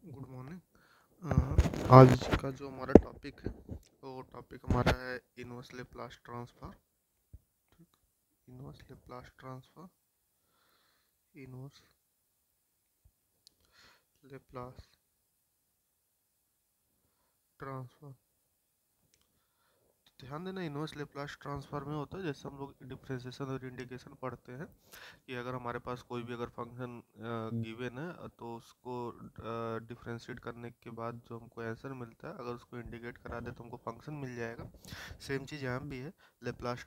Good morning. आज का जो हमारा टॉपिक है वो टॉपिक हमारा है inverse Laplace transfer. Inverse Laplace transfer, inverse Laplace transfer. ध्यान देना, इनवर्स लेप्लास ट्रांसफर में होता है जैसे हम लोग डिफरेंशिएशन और इंटीग्रेशन पढ़ते हैं कि अगर हमारे पास कोई भी अगर फंक्शन गिवन है तो उसको डिफरेंशिएट करने के बाद जो हमको आंसर मिलता है, अगर उसको इंटीग्रेट करा दे तो हमको फंक्शन मिल जाएगा। सेम चीज़ यहाँ भी है। लेप्लास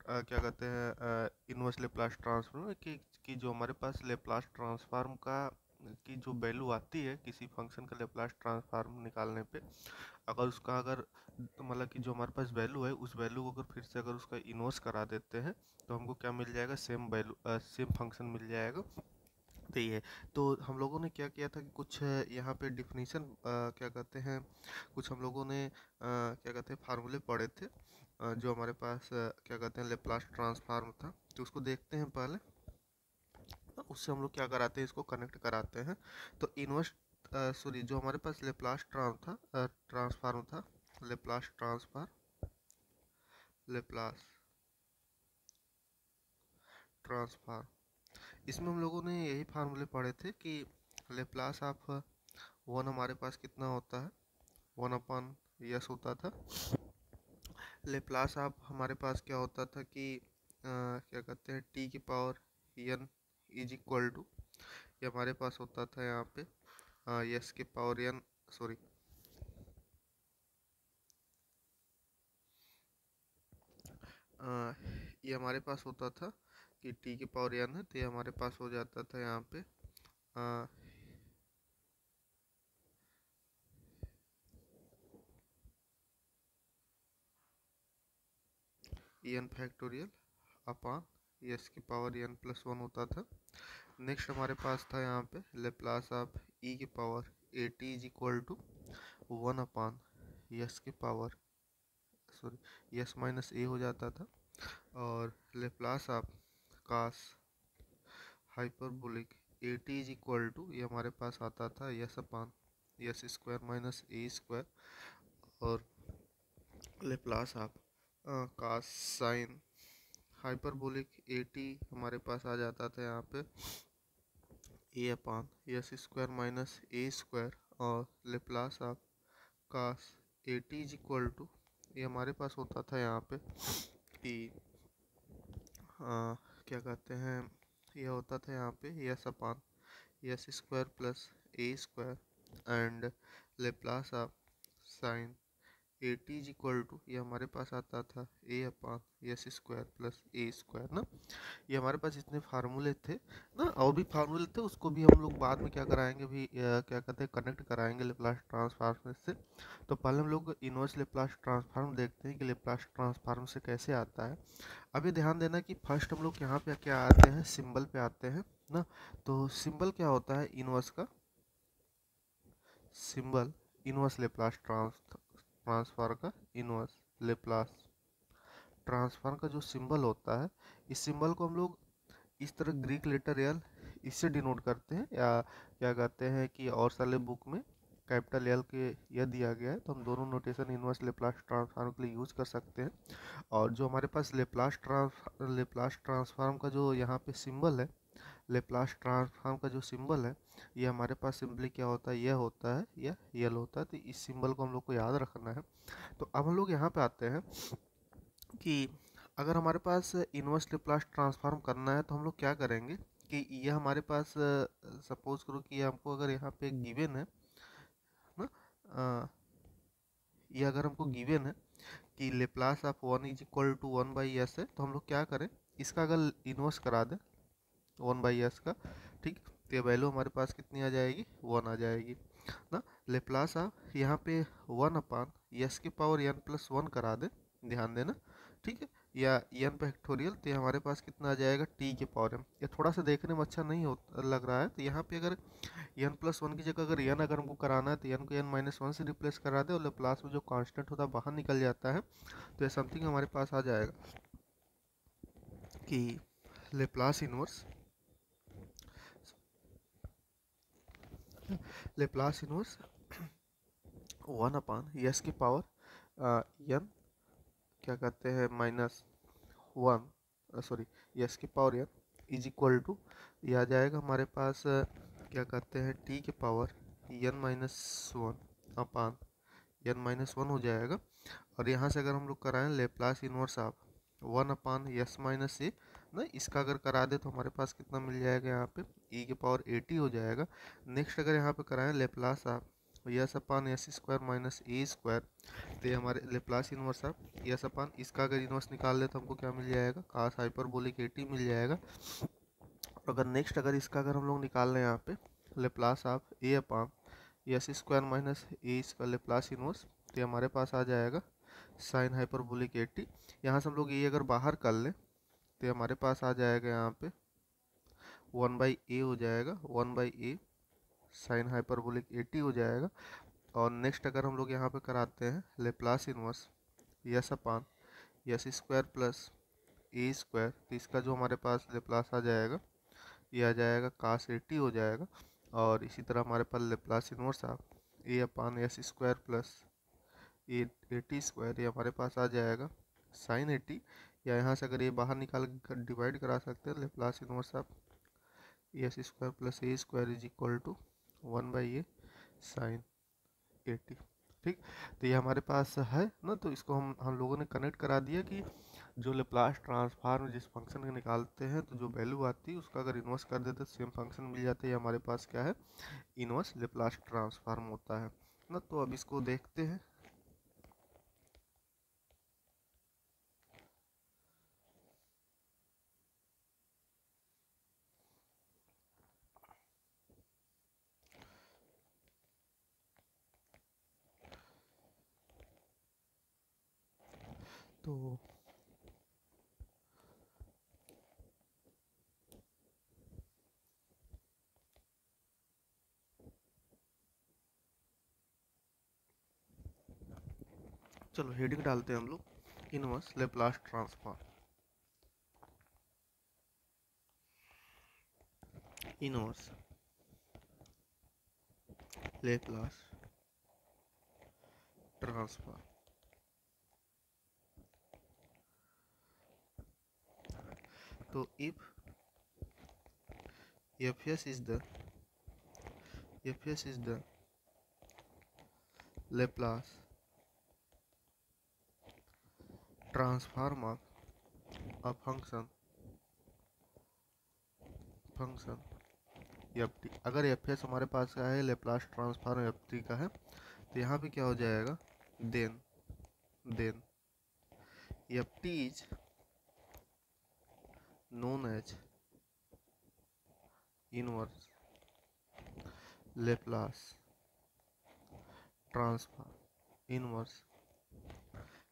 क्या कहते हैं, इनवर्स लेप्लास ट्रांसफॉर्म में कि जो हमारे पास लेप्लास ट्रांसफॉर्म का की जो वैल्यू आती है किसी फंक्शन का लेप्लास ट्रांसफॉर्म निकालने पे, अगर उसका अगर तो मतलब कि जो हमारे पास वैल्यू है उस वैल्यू को अगर फिर से अगर उसका इन्वर्स करा देते हैं तो हमको क्या मिल जाएगा, सेम वैल्यू सेम फंक्शन मिल जाएगा। तो ये तो हम लोगों ने क्या किया था कि कुछ यहाँ पे डिफिनीशन क्या कहते हैं, कुछ हम लोगों ने क्या कहते हैं फार्मूले पढ़े थे, जो हमारे पास क्या कहते हैं लेप्लास ट्रांसफॉर्म था। तो उसको देखते हैं पहले। उससे हम लोग क्या कराते हैं, इसको कनेक्ट कराते हैं। तो इनवर्स सॉरी, जो हमारे पास लेप्लास ट्रांसफॉर्म था, लेप्लास ट्रांसफॉर्म, लेप्लास ट्रांसफॉर्म, इसमें हम लोगों ने यही फार्मूले पढ़े थे कि लेप्लास ऑफ वन हमारे पास कितना होता है, वन अपॉन यस होता था। लेप्लास ऑफ हमारे पास क्या होता था कि क्या कहते हैं टी की power N is equal to, ये हमारे पास होता था यहाँ पे यस की पावर एन, सॉरी ये हमारे पास होता था कि टी की पावर एन है, तो ये हमारे पास हो जाता था यहाँ पे एन फैक्टोरियल अपॉन एस की पावर एन प्लस वन होता था। नेक्स्ट हमारे पास था यहाँ पे लेप्लास ऑफ ई की power A T is equal to one upon S की power, sorry S minus A हो जाता था। और Laplace of cos hyperbolic A T is equal to, ये हमारे पास आता था S upon S square minus A square. और Laplace of cos sine hyperbolic A T हमारे पास आ जाता था यहाँ पे A upon S square minus A square. और Laplace of cos A T is equal to, ये हमारे पास होता था यहाँ पे कि क्या कहते हैं, यह होता था यहाँ पे S upon S square plus A square. And Laplace of sine A T is equal to, ये हमारे पास आता था A upon S square plus A square ना। ये हमारे पास इतने फार्मूले थे ना, और भी फार्मूले थे, उसको भी हम लोग बाद में क्या कराएंगे भी क्या कहते हैं कनेक्ट कराएंगे लेप्लास ट्रांसफॉर्म से। तो पहले हम लोग इनवर्स लेप्लास ट्रांसफॉर्म देखते हैं कि लेप्लास ट्रांसफॉर्म से कैसे आता है। अभी ध्यान देना कि फर्स्ट हम लोग यहाँ पे क्या आते हैं, सिंबल पे आते हैं ना। तो सिंबल क्या होता है इनवर्स का, सिंबल इनवर्स लेप्लास ट्रांसफर का, इनवर्स लेप्लास ट्रांसफॉर्म का जो सिंबल होता है, इस सिंबल को हम लोग इस तरह ग्रीक लेटर एल इससे डिनोट करते हैं, या क्या कहते हैं कि और सारे बुक में कैपिटल एल के यह दिया गया है, तो हम दोनों नोटेशन इनवर्स लेप्लास ट्रांसफॉर्म के लिए यूज कर सकते हैं। और जो हमारे पास लेप्लास ट्रांसफॉर्म का जो यहाँ पे सिंबल है, लेप्लास ट्रांसफॉर्म का जो सिंबल है, ये हमारे पास सिंपली क्या होता है, यह होता है, यह यल होता है। तो इस सिंबल को हम लोग को याद रखना है। तो अब हम लोग यहाँ पे आते हैं कि अगर हमारे पास इनवर्स लेप्लास ट्रांसफॉर्म करना है तो हम लोग क्या करेंगे कि यह हमारे पास सपोज करो कि हमको अगर यहाँ पे गिवन है ना, ये अगर हमको गिवन है कि Laplace of one is equal to one by S है, तो हम लोग क्या करें, इसका अगर इनवर्स करा दें वन बाई एस का, ठीक, तो ये वैल्यू हमारे पास कितनी आ जाएगी, वन आ जाएगी ना। लेप्लास ऑफ यहाँ पे वन अपान एस की पावर एन प्लस वन करा दे, ध्यान देना, ठीक है, या एन फैक्टोरियल, तो ये हमारे पास कितना आ जाएगा टी के पावर एम। ये थोड़ा सा देखने में अच्छा नहीं हो लग रहा है, तो यहाँ पे अगर एन प्लस वन की जगह अगर एन अगर हमको कराना है तो एन को एन माइनस वन से रिप्लेस करा दे, और लेप्लास में जो कांस्टेंट होता है बाहर निकल जाता है, तो ये समथिंग हमारे पास आ जाएगा कि Laplace inverse Laplace inverse 1 upon S की पावर एन, क्या कहते हैं, -1, सॉरी, यस की power N is equal to, ये आ जाएगा हमारे पास क्या कहते हैं, टी के पावर n-1 अपान n-1 हो जाएगा। और यहाँ से अगर हम लोग कराएं लेप्लास इनवर्स ऑफ 1/s-a, ना इसका अगर करा दे तो हमारे पास कितना मिल जाएगा, यहाँ पे e के पावर 80 हो जाएगा। नेक्स्ट अगर यहाँ पे कराएं लेप्लास ऑफ s/s² - a², तो ये हमारे लेप्लास इनवर्स ऑफ s/, इसका अगर इनवर्स निकाल ले तो हमको क्या मिल जाएगा, cos हाइपरबोलिक 80 मिल जाएगा। अगर नेक्स्ट अगर इसका अगर हम लोग निकाल लें यहाँ पे लेप्लास ऑफ a/s² - a इसका लेप्लास इनवर्स, तो हमारे पास आ जाएगा साइन हाइपरबोलिक 80। यहाँ से हम लोग ये अगर बाहर कर लें तो हमारे पास आ जाएगा यहाँ पे 1/a हो जाएगा, 1/a साइन हाइपरबोलिक 80 हो जाएगा। और नेक्स्ट अगर हम लोग यहाँ पे कराते हैं Laplace inverse s/s² plus a², तो इसका जो हमारे पास लेप्लास आ जाएगा, ये आ जाएगा cos 80 हो जाएगा। और इसी तरह हमारे पास Laplace inverse of a/s² plus 80², ये हमारे पास आ जाएगा साइन 80। या यहाँ से अगर ये बाहर निकाल कर डिवाइड करा सकते हैं, Laplace inverse of s² plus a² is equal to 1/a sine 80। ठीक, तो ये हमारे पास है ना, तो इसको हम लोगों ने कनेक्ट करा दिया कि जो लेप्लास ट्रांसफॉर्म जिस फंक्शन का निकालते हैं तो जो वैल्यू आती है उसका अगर इन्वर्स कर देते तो सेम फंक्शन मिल जाता है। ये हमारे पास क्या है, इन्वर्स लेप्लास ट्रांसफॉर्म होता है ना। तो अब इसको देखते हैं। तो चलो हेडिंग डालते हैं हम लोग, inverse Laplace transform, inverse Laplace transform. तो if fs is the Laplace transform of a function ft, अगर fs हमारे पास का है लेप्लास ट्रांसफॉर्म ft का है, तो यहाँ पे क्या हो जाएगा, then ft is known as inverse Laplace transform, inverse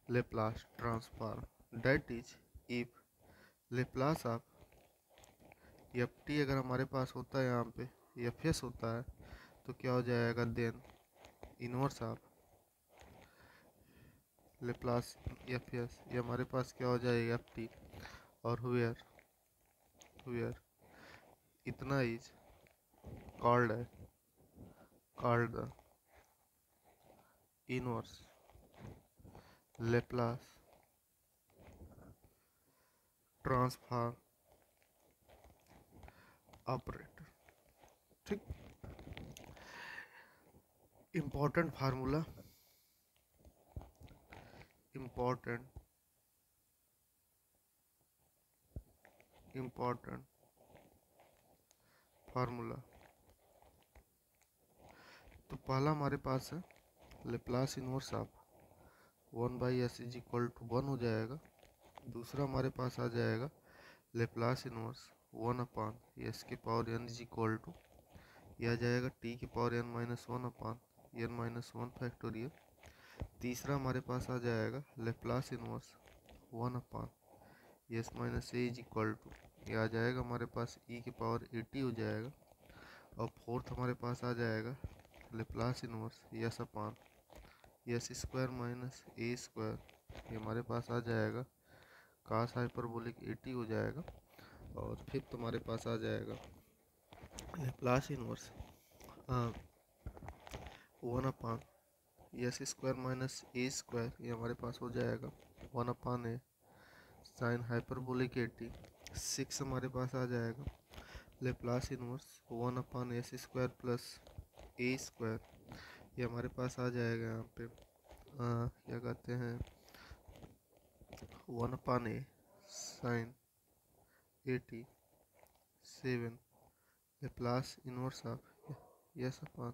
Laplace transform, that is if Laplace of ft अगर हमारे पास होता है यहाँ पे fs होता है, तो क्या हो जाएगा, then inverse of Laplace fs, ये हमारे पास क्या हो जाएगा, ft, और वेयर इतना is called the inverse Laplace transform operator. ठीक, इम्पोर्टेंट फार्मूला, इम्पोर्टेंट फार्मूला। तो पहला हमारे पास है Laplace inverse of 1/s is equal to 1 हो जाएगा। दूसरा हमारे पास आ जाएगा लेप्लास इनवर्स 1/s के power n is equal to, यह आ जाएगा t के पावर n-1/n-1 फैक्टोरियल। तीसरा हमारे पास आ जाएगा Laplace inverse 1/s-a is equal to, यह आ जाएगा हमारे पास e के पावर 80 हो जाएगा। और फोर्थ हमारे पास आ जाएगा लेप्लास इनवर्स s/s² - a², ये हमारे पास आ जाएगा cos हाइपरबोलिक 80 हो जाएगा। और फिफ्थ हमारे पास आ जाएगा Laplace inverse 1 upon S square minus A square, ये हमारे पास हो जाएगा 1 अपान ए साइन हाइपरबोलिक 80। 6 हमारे पास आ जाएगा Laplace inverse 1 upon S square plus A square, ये हमारे पास आ जाएगा यहाँ पे क्या कहते हैं 1 upon A sine 87 Laplace inverse of S upon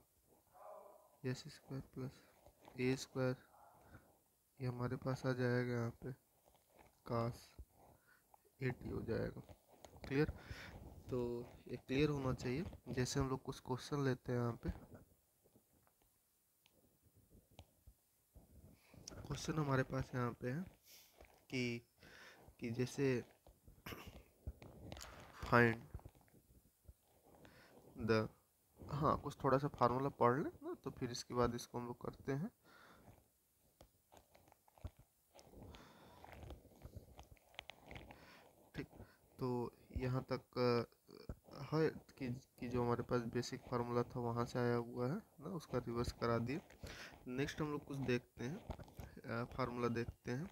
S square plus A square, ये हमारे पास आ जाएगा यहाँ पे कास 80 हो जाएगा। क्लियर? तो ये क्लियर होना चाहिए। जैसे हम लोग कुछ क्वेश्चन लेते हैं यहाँ पे, क्वेश्चन हमारे पास यहाँ पे है कि जैसे फाइंड द, हाँ कुछ थोड़ा सा फार्मूला पढ़ लें ना, तो फिर इसके बाद इसको हम लोग करते हैं। ठीक, तो यहाँ तक है कि जो हमारे पास बेसिक फार्मूला था वहाँ से आया हुआ है ना, उसका रिवर्स करा दिए। नेक्स्ट हम लोग कुछ देखते हैं, फार्मूला देखते हैं।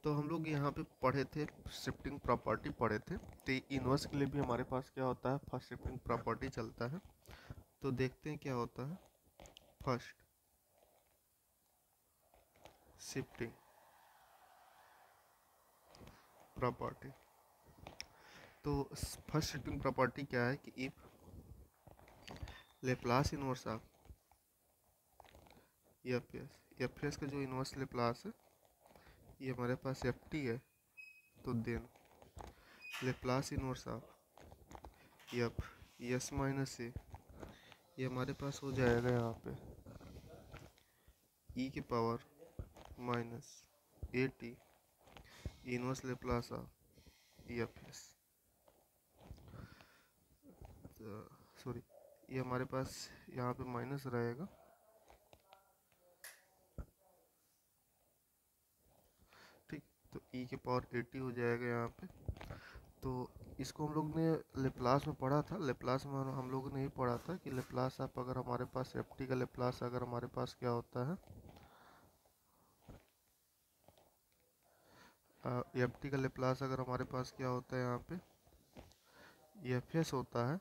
तो हम लोग यहाँ पे पढ़े थे शिफ्टिंग प्रॉपर्टी पढ़े थे, तो इन्वर्स के लिए भी हमारे पास क्या होता है, फर्स्ट शिफ्टिंग प्रॉपर्टी चलता है। तो देखते हैं क्या होता है फर्स्ट शिफ्टिंग प्रॉपर्टी। तो फर्स्ट शिफ्टिंग प्रॉपर्टी क्या है कि if Laplace inverse of F S का जो इनवर्स लेप्लास है ये हमारे पास एफ टी है, तो then Laplace inverse of F S minus A, ये हमारे पास हो जाएगा यहाँ पे ई के power minus A T inverse Laplace of F S, sorry ये हमारे पास यहाँ पे माइनस रहेगा। ठीक, तो ई के पावर 80 हो जाएगा यहाँ पे। तो इसको हम लोग ने लेप्लास में पढ़ा था, लेप्लास में हम लोगों ने ही पढ़ा था कि लेप्लास आप अगर हमारे पास एफ टी का लेप्लास अगर हमारे पास क्या होता है, एफ टी का लेप्लास अगर हमारे पास क्या होता है यहाँ पे एफ एस होता है,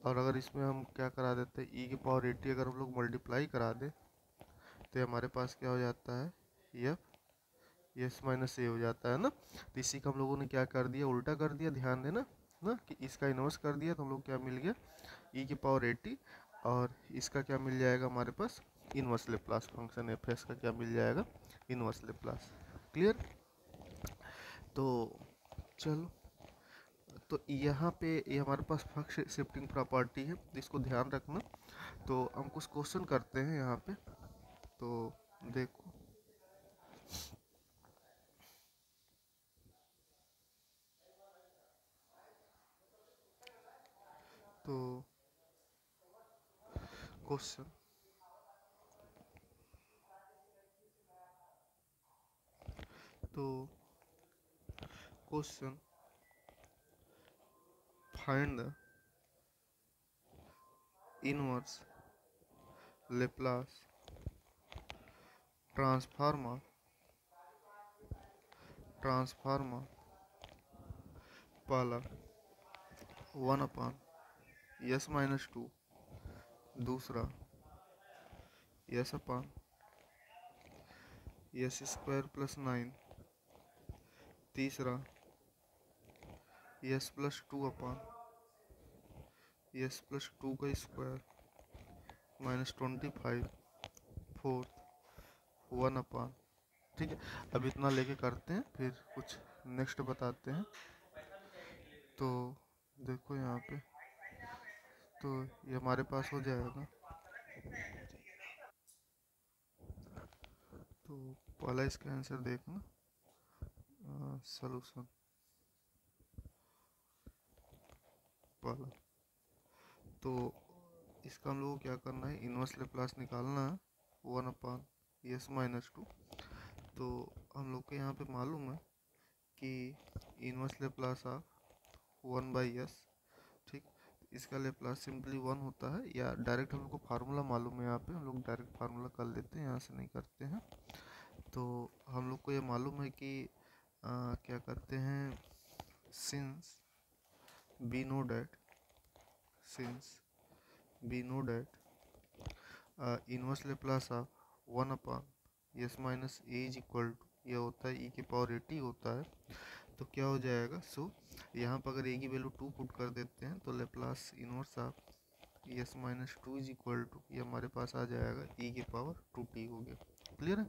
और अगर इसमें हम क्या करा देते हैं ई की पावर 80 अगर हम लोग मल्टीप्लाई करा दें, तो हमारे पास क्या हो जाता है एफ एस माइनस ए हो जाता है ना। तो इसी का हम लोगों ने क्या कर दिया, उल्टा कर दिया, ध्यान देना ना कि इसका इन्वर्स कर दिया, तो हम लोग क्या मिल गया ई की पावर 80, और इसका क्या मिल जाएगा हमारे पास inverse Laplace function F S का क्या मिल जाएगा इन्वर्स लेप्लास। क्लियर? तो चलो, तो यहाँ पे ये हमारे पास फर्स्ट शिफ्टिंग प्रॉपर्टी है, तो इसको ध्यान रखना। तो हम कुछ क्वेश्चन करते हैं यहाँ पे, तो देखो तो क्वेश्चन तो question find the inverse Laplace transformer पहला 1 अपान s-2, दूसरा s अपान s स्क्वायर प्लस 9, तीसरा s प्लस 2 का स्क्वायर -25, फोर्थ 1 अपान। ठीक है, अब इतना लेके करते हैं, फिर कुछ नेक्स्ट बताते हैं। तो देखो यहाँ पे, तो ये हमारे पास हो जाएगा। तो पहला इसका आंसर देखना, सॉल्यूशन पहला। तो इसका हम लोग को क्या करना है, इनवर्स लेप्लास निकालना है 1 अपान s-2। तो हम लोग को यहाँ पे मालूम है कि इनवर्स लेप्लास ऑफ 1/s। ठीक, इसका लेप्लास सिंपली 1 होता है, या डायरेक्ट हम लोग को फार्मूला मालूम है, यहाँ पे हम लोग डायरेक्ट फार्मूला कर लेते हैं, यहाँ से नहीं करते हैं। तो हम लोग को ये मालूम है कि क्या करते हैं, since we know that inverse Laplace of 1 upon S minus A is equal to, यह होता है e⁻80 होता है। तो क्या हो जाएगा, सो यहाँ पर अगर ए की वैल्यू 2 पुट कर देते हैं तो Laplace inverse of S minus 2 is equal to, ये हमारे पास आ जाएगा e⁻2t हो गया। क्लियर है।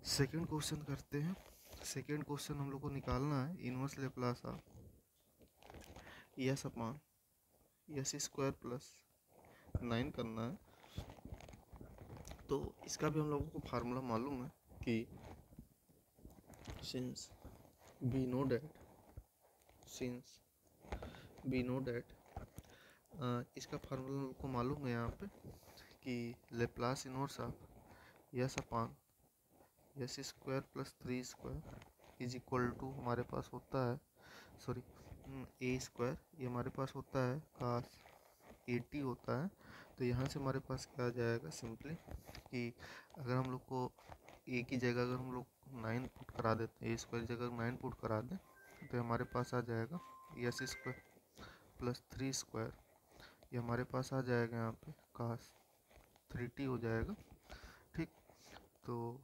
सेकेंड क्वेश्चन करते हैं। सेकेंड क्वेश्चन हम लोग को निकालना है inverse Laplace of S upon S square plus 9 करना है। तो इसका भी हम लोगों को फार्मूला मालूम है कि सिंस बी नो डैट इसका फार्मूला हम लोग को मालूम है यहाँ पे कि Laplace inverse of S upon S square plus 3 square is equal to हमारे पास होता है, सॉरी ए स्क्वायर, ये हमारे पास होता है कास 80 होता है। तो यहाँ से हमारे पास क्या आ जाएगा, सिंपली कि अगर हम लोग को ए की जगह अगर हम लोग 9 पुट करा देते हैं, ए स्क्वायर की जगह 9 पुट करा दें, तो हमारे पास आ जाएगा एस स्क्वायर प्लस 3 स्क्वायर, ये हमारे पास आ जाएगा यहाँ पे कास 3t हो जाएगा। ठीक, तो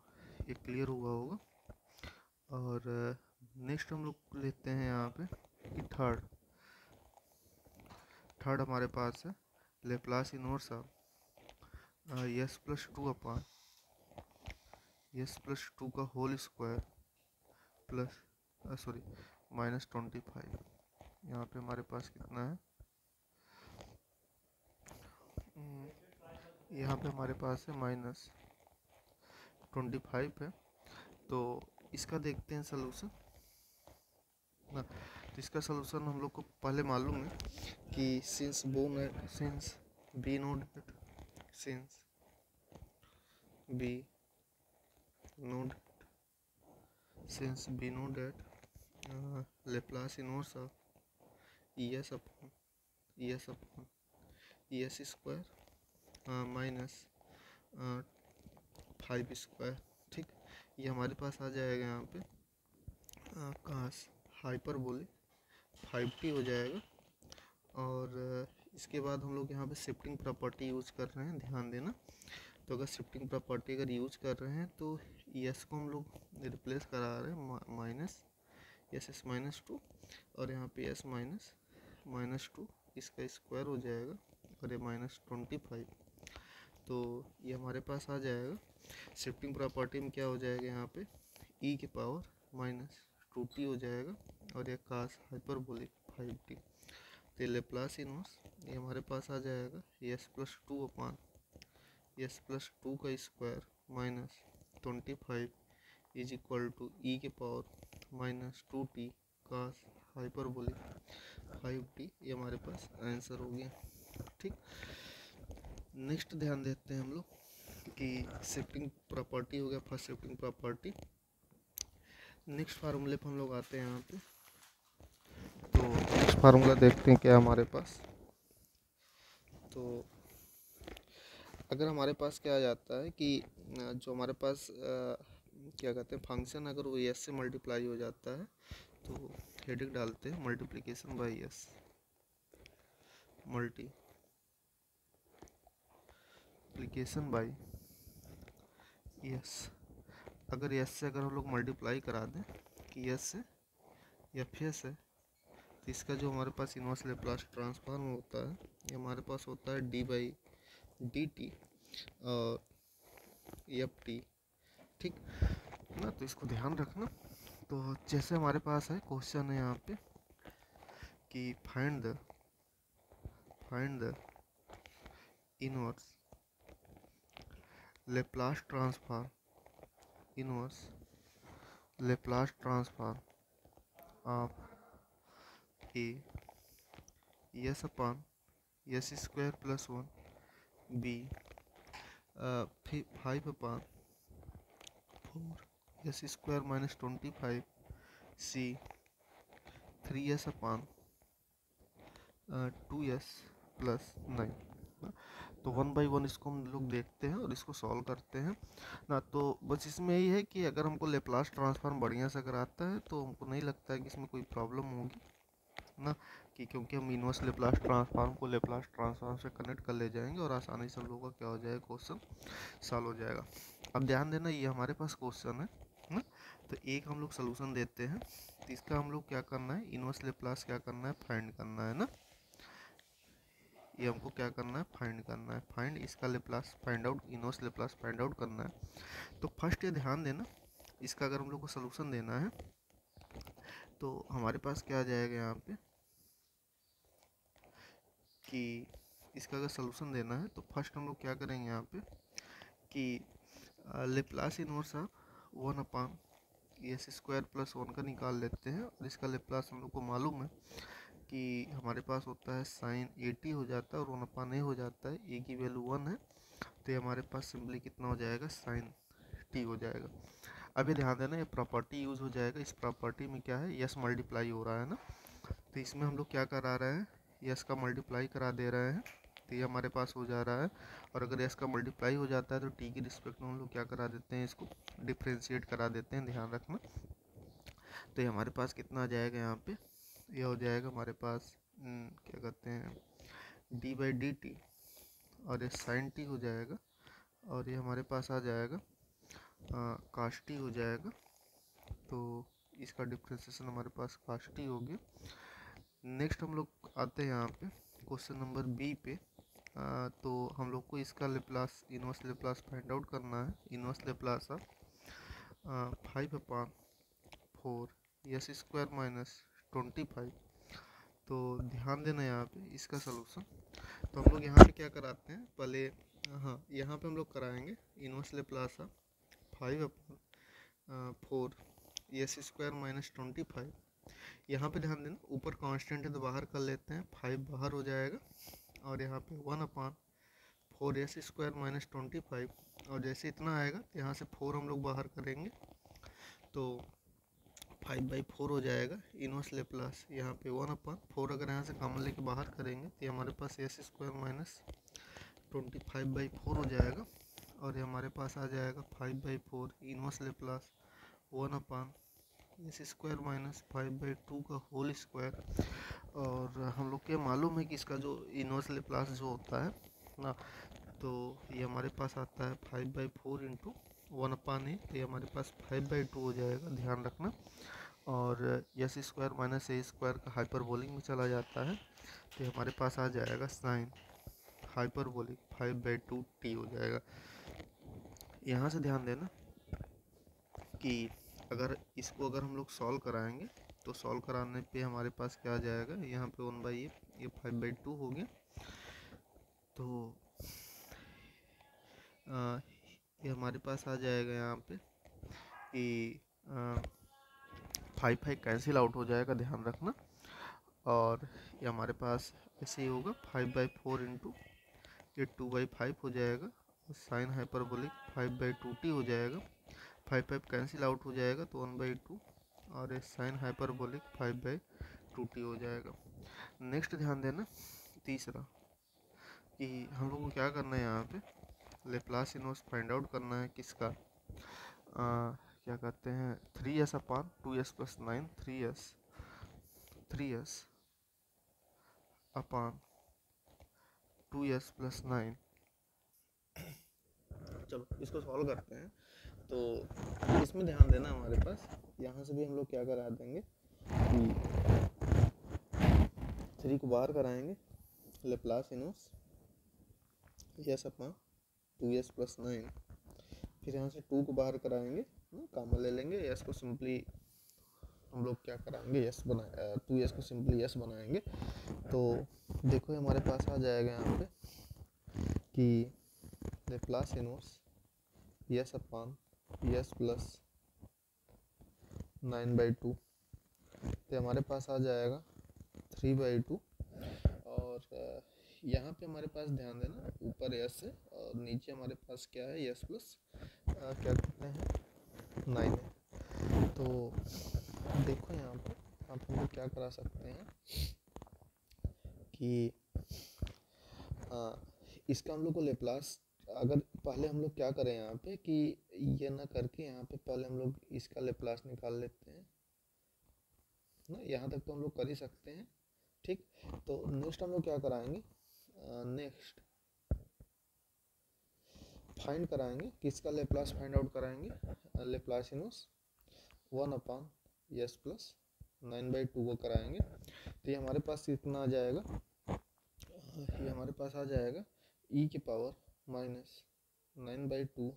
ये क्लियर हुआ होगा। और नेक्स्ट हम लोग लेते हैं यहाँ पे कि थर्ड हमारे पास है Laplace inverse of S plus 2 upon S plus 2 का होल स्क्वायर प्लस सॉरी -25। यहाँ पे हमारे पास कितना है, यहाँ पे हमारे पास है -25 है। तो इसका देखते हैं सलूशन ना। तो इसका सलूशन हम लोग को पहले मालूम है कि since we know that Laplace inverse of S upon S square minus 5 square. ठीक, ये हमारे पास आ जाएगा यहाँ पे कास हाइपरबोलिक 5t हो जाएगा। और इसके बाद हम लोग यहाँ पे शिफ्टिंग प्रॉपर्टी यूज कर रहे हैं, ध्यान देना। तो अगर शिफ्टिंग प्रॉपर्टी अगर यूज कर रहे हैं तो एस को हम लोग रिप्लेस करा रहे हैं माइनस एस माइनस 2, और यहाँ पे एस -2 इसका स्क्वायर हो जाएगा, और ये -25। तो ये हमारे पास आ जाएगा शिफ्टिंग प्रॉपर्टी में क्या हो जाएगा, यहाँ पे e⁻−2t हो जाएगा, और ये कास हाइपरबोलिक 5t। तो लेप्लास इनवर्स ये हमारे पास आ जाएगा S plus 2 upon S plus 2 का square -25 is equal to e⁻−2t cos hyperbolic 5t। ये हमारे पास आंसर हो गया। ठीक, नेक्स्ट ध्यान देते हैं हम लोग कि शिफ्टिंग प्रॉपर्टी हो गया, फर्स्ट शिफ्टिंग प्रॉपर्टी। नेक्स्ट फार्मूले पर हम लोग आते हैं यहाँ पे। तो नेक्स्ट फार्मूला देखते हैं क्या हमारे पास। तो अगर हमारे पास क्या आ जाता है कि जो हमारे पास क्या कहते हैं फंक्शन, अगर वो एस से मल्टीप्लाई हो जाता है तो हेडिंग डालते हैं multiplication by S, multiplication by S. अगर एस से अगर हम लोग मल्टीप्लाई करा दें कि एस से एफ एस है, तो इसका जो हमारे पास इनवर्स लेप्लास ट्रांसफॉर्म होता है ये हमारे पास होता है d/dt और एफ टी। ठीक ना, तो इसको ध्यान रखना। तो जैसे हमारे पास है क्वेश्चन है यहाँ पे कि find the inverse Laplace transform of A S upon S square plus 1 B 5 upon 4 S square -25 C 3s upon 2s+9 ना। तो 1/1 इसको हम लोग देखते हैं और इसको सॉल्व करते हैं ना। तो बस इसमें यही है कि अगर हमको लेप्लास ट्रांसफॉर्म बढ़िया से अगर आता है तो हमको नहीं लगता है कि इसमें कोई प्रॉब्लम होगी ना, कि क्योंकि हम इनवर्स लेप्लास ट्रांसफॉर्म को लेप्लास ट्रांसफॉर्म से कनेक्ट कर ले जाएंगे और आसानी से हम लोगों का क्या हो जाएगा, क्वेश्चन सॉल्व हो जाएगा। अब ध्यान देना, ये हमारे पास क्वेश्चन है ना, तो एक हम लोग सोल्यूशन देते हैं, तो इसका हम लोग क्या करना है, इनवर्स लेप्लास क्या करना है, फाइंड करना है ना। ये हमको क्या करना है, फाइंड करना है, फाइंड इसका Laplace, find out inverse Laplace find out करना है। तो फर्स्ट ये ध्यान देना, इसका अगर हम लोग को सोल्यूशन देना है तो हमारे पास क्या आ जाएगा यहाँ पे, कि इसका अगर सोल्यूशन देना है तो फर्स्ट हम लोग क्या करेंगे यहाँ पे कि लेप्लास इनवर्स ऑफ 1/s² + 1 का निकाल लेते हैं। और इसका लेप्लास हम लोग को मालूम है कि हमारे पास होता है साइन 80 हो जाता है और 1/a हो जाता है, ए की वैल्यू 1 है, तो ये हमारे पास सिंपली कितना हो जाएगा, साइन t हो जाएगा। अभी ध्यान देना, ये प्रॉपर्टी यूज़ हो जाएगा, इस प्रॉपर्टी में क्या है, यस मल्टीप्लाई हो रहा है ना, तो इसमें हम लोग क्या करा रहे हैं, यस का मल्टीप्लाई करा दे रहे हैं, तो ये हमारे पास हो जा रहा है। और अगर यस का मल्टीप्लाई हो जाता है तो टी की रिस्पेक्ट में हम लोग क्या करा देते हैं, इसको डिफ्रेंशिएट करा देते हैं, ध्यान रखना। तो ये हमारे पास कितना आ जाएगा यहाँ पे, ये हो जाएगा हमारे पास क्या कहते हैं, d/dt, और ये साइन टी हो जाएगा, और ये हमारे पास आ जाएगा काश टी हो जाएगा। तो इसका डिफ्रेंसिएशन हमारे पास काश टी हो गया। नेक्स्ट हम लोग आते हैं यहाँ पे क्वेश्चन नंबर बी पे। तो हम लोग को इसका Laplace, inverse Laplace find out करना है। Inverse Laplace of 5/4 s² - 25। तो ध्यान देना यहाँ पे इसका सलूशन। तो हम लोग यहाँ पे क्या कराते हैं पहले, हाँ यहाँ पे हम लोग कराएंगे इनवर्स लेप्लास ऑफ 5/4 s² - 25। यहाँ पे ध्यान देना, ऊपर कांस्टेंट है तो बाहर कर लेते हैं, 5 बाहर हो जाएगा, और यहाँ पे 1/4 s² - 25। और जैसे इतना आएगा तो यहाँ से 4 हम लोग बाहर करेंगे तो 5/4 हो जाएगा। इनवर्स लेप्लास यहाँ पे 1/4 अगर यहाँ से कॉमन लेके बाहर करेंगे तो ये हमारे पास s² - 25/4 हो जाएगा। और ये हमारे पास आ जाएगा 5/4 इनवर्स लेप्लास 1/s² - 5/2 का होल स्क्वायर। और हम लोग के मालूम है कि इसका जो इनवर्स लेप्लास जो होता है ना, तो ये हमारे पास आता है 5/4 इंटू 1/a, तो ये हमारे पास 5/2 हो जाएगा, ध्यान रखना। और s² - a² का हाइपरबोलिक में चला जाता है, तो ये हमारे पास आ जाएगा साइन हाइपरबोलिक 5/2 t हो जाएगा। यहाँ से ध्यान देना कि अगर इसको अगर हम लोग सॉल्व कराएंगे तो सॉल्व कराने पे हमारे पास क्या आ जाएगा, यहाँ पे 1/a, ये 5/2 हो गया। तो ये हमारे पास आ जाएगा यहाँ पे कि 5 कैंसिल आउट हो जाएगा, ध्यान रखना। और ये हमारे पास ऐसे ही होगा 5/4 इंटू ये 2/5 हो जाएगा, और साइन हाइपरबोलिक 5/2t हो जाएगा। 5 कैंसिल आउट हो जाएगा तो 1/2, और ये साइन हाइपरबोलिक 5/2t हो जाएगा। नेक्स्ट ध्यान देना, तीसरा कि हम लोग को क्या करना है, यहाँ पे लेप्लास इनवर्स फाइंड आउट करना है किसका, क्या कहते हैं 3s/2s + 9, 3s/2s + 9। चलो इसको सॉल्व करते हैं। तो इसमें ध्यान देना, हमारे पास यहाँ से भी हम लोग क्या करा देंगे कि 3 को बाहर कराएंगे, लेप्लास इनवर्स s/2s + 9। फिर यहाँ से 2 को बाहर कराएंगे, कॉमन ले लेंगे, s को सिंपली हम लोग क्या कराएंगे, यस बना 2s को सिंपली यस बनाएंगे। तो देखो हमारे पास आ जाएगा यहाँ पे कि लेप्लास इनवर्स s/s + 9/2, तो हमारे पास आ जाएगा 3/2। और यहाँ पे हमारे पास ध्यान देना, ऊपर s है और नीचे हमारे पास क्या है, s प्लस क्या कहते हैं 9 है। तो देखो यहाँ पे आप हम लोग क्या करा सकते हैं कि इसका हम लोग को लेप्लास, अगर पहले हम लोग क्या करें यहाँ पे कि ये ना करके यहाँ पे पहले हम लोग इसका लेप्लास निकाल लेते हैं ना, यहाँ तक तो हम लोग कर ही सकते हैं। ठीक, तो नेक्स्ट हम लोग क्या कराएंगे, नेक्स्ट फाइंड कराएंगे, किसका लेप्लास फाइंड आउट कराएंगे, लेप्लास इनवर्स 1/s प्लस 9/2 को कराएंगे। तो ये हमारे पास कितना आ जाएगा, ये हमारे पास आ जाएगा e की पावर माइनस 9/2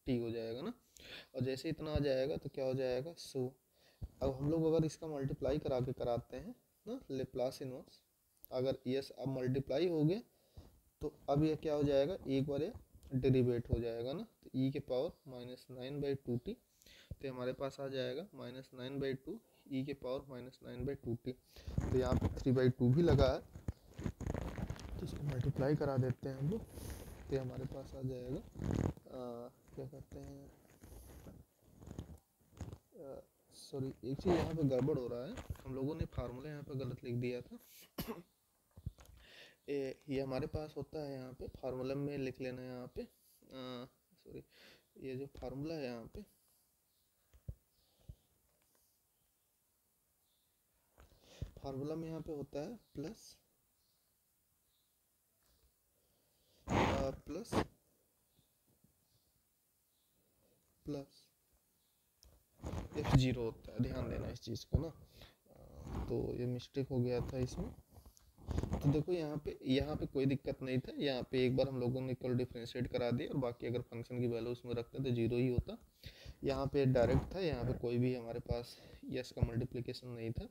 t हो जाएगा ना। और जैसे इतना आ जाएगा तो क्या हो जाएगा, सो अब हम लोग अगर इसका मल्टीप्लाई करा के कराते हैं ना लेप्लास इनवर्स, अगर यस अब मल्टीप्लाई हो गया तो अब ये क्या हो जाएगा, एक बार ये डेरिवेट हो जाएगा ना, तो e के पावर माइनस 9/2t, तो हमारे पास आ जाएगा माइनस 9/2 e के पावर माइनस 9/2t। तो यहाँ पे 3/2 भी लगा है, तो इसको मल्टीप्लाई करा देते हैं हम लोग, तो हमारे पास आ जाएगा क्या कहते हैं, सॉरी एक चीज़ यहाँ पे गड़बड़ हो रहा है, हम लोगों ने फार्मूला यहाँ पे गलत लिख दिया था। ये हमारे पास होता है यहाँ पे फार्मूला में लिख लेना है यहाँ पे, सॉरी ये जो फार्मूला है यहाँ पे, फार्मूला में यहाँ पे होता है प्लस प्लस प्लस F0 होता है, ध्यान देना इस चीज़ को ना। तो ये मिस्टेक हो गया था इसमें। तो देखो यहाँ पे कोई दिक्कत नहीं था, यहाँ पे एक बार हम लोगों ने इक्वल डिफरेंशिएट करा दिया और बाकी अगर फंक्शन की वैल्यू उसमें रखते तो जीरो ही होता। यहाँ पे डायरेक्ट था, यहाँ पे कोई भी हमारे पास यस का मल्टीप्लिकेशन नहीं था